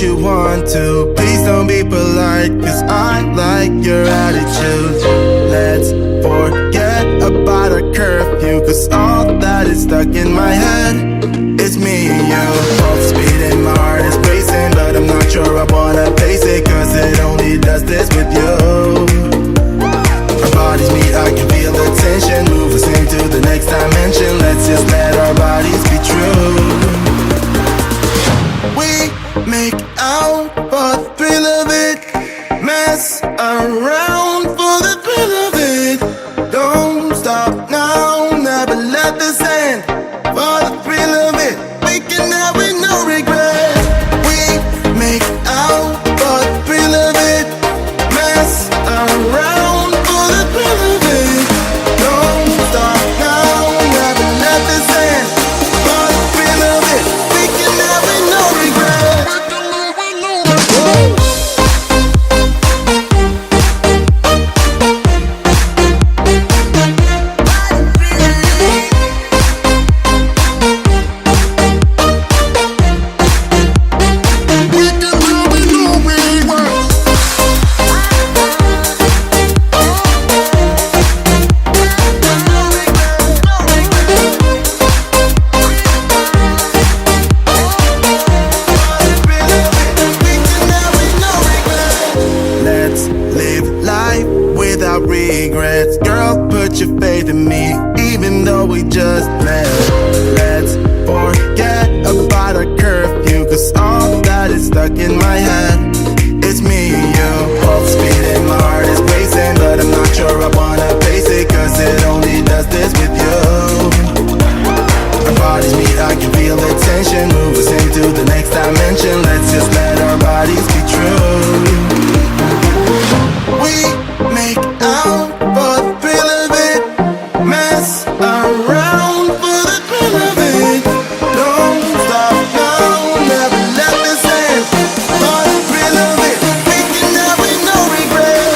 you want to. Please don't be polite, cause I like your attitude. Let's forget about a curfew, cause all that is stuck in my head is me and you. Both speed and my heart is racing, but I'm not sure I wanna face it, cause it only does this with you. Our bodies meet, I can feel the tension. Move us into the next dimension. Let's just let our bodies be true. We make out for the thrill of it, mess around for the thrill of it. Don't stop now, never let this end. For the thrill of it, we can have it, no regret. We make out for the thrill of it, mess around for the thrill of it. Don't stop now, never let this end. For the thrill of it, we can have it, no regret. Let's live life without regrets. Girl, put your faith in me, even though we just met. Let's forget about a curfew, cause all that is stuck in my head is me and you. Both speed and my heart is racing, but I'm not sure I wanna face it, cause it only does this with you. Our bodies meet, I can feel the tension. Move us into the next dimension. Let's just let our bodies be true. We make out for the thrill of it, mess around for the thrill of it. Don't stop now, never let this end. For the thrill of it, we can have it, no regret.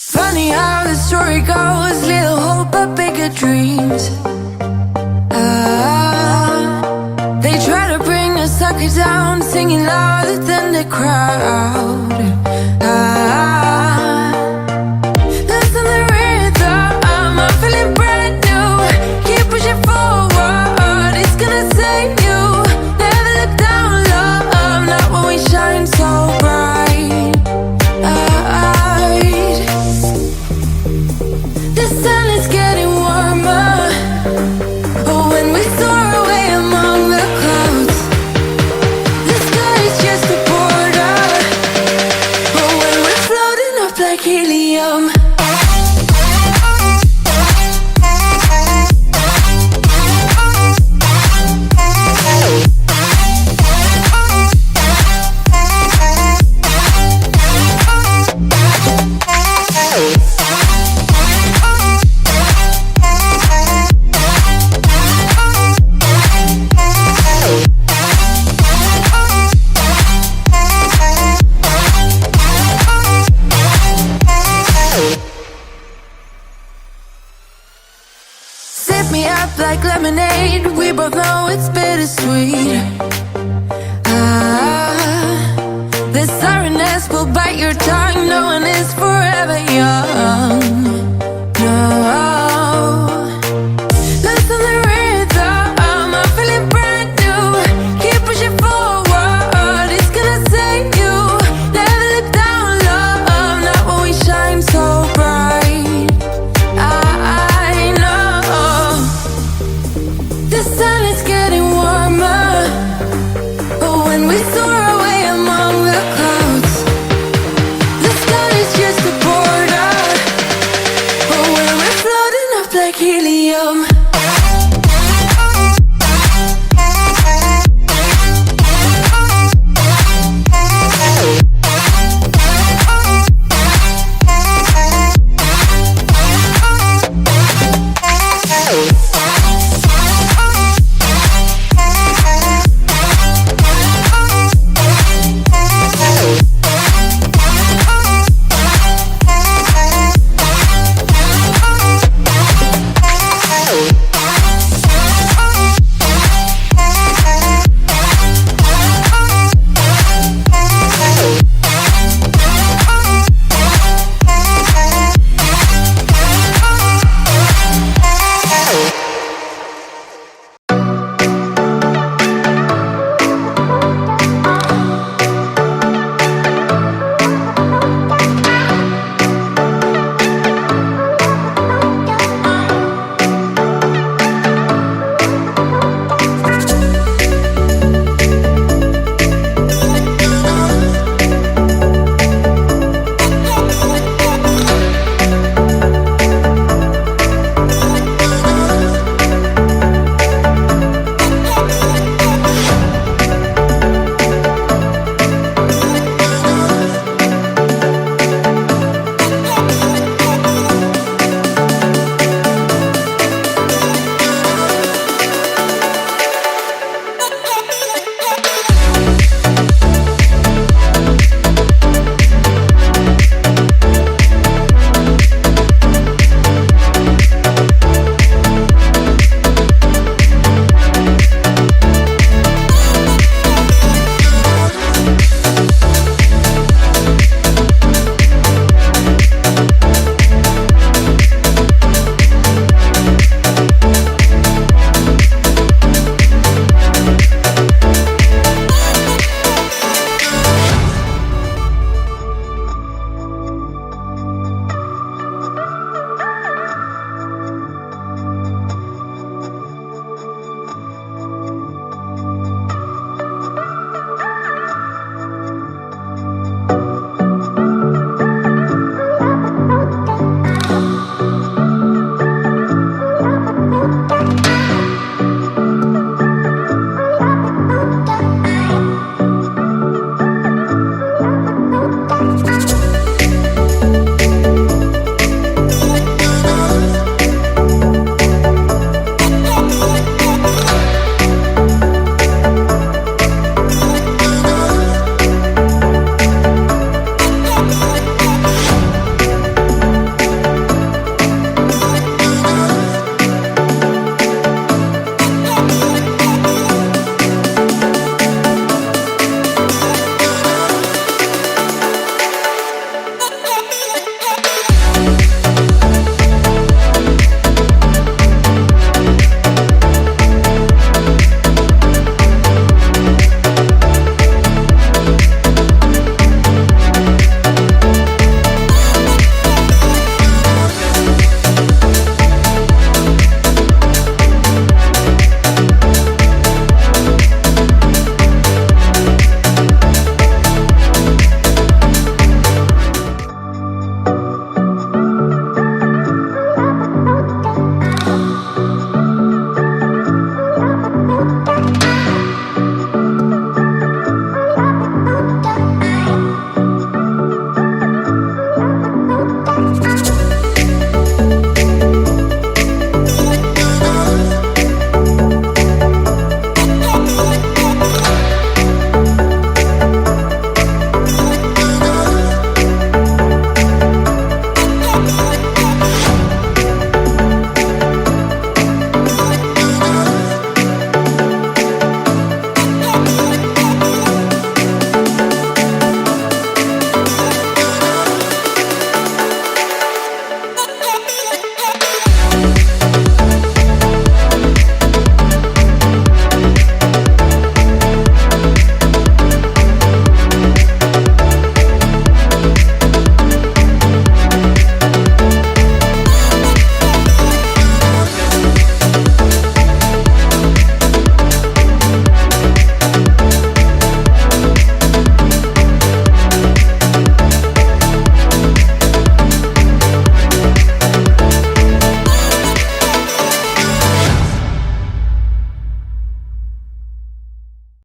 Funny how the story goes, little hope but bigger dreams. They try to bring the sucker down, singing louder than the crowd. Listen the rhythm, I'm feeling brand new. Keep pushing forward, it's gonna save you. Never look down, love, not when we shine so bright. The sun is getting warmer, but when we soar away among the clouds, the sky is just a border. But when we're floating up like helium, sip me up like lemonade. We both know it's bittersweet. The sorrowness will bite your tongue. No one is forever young.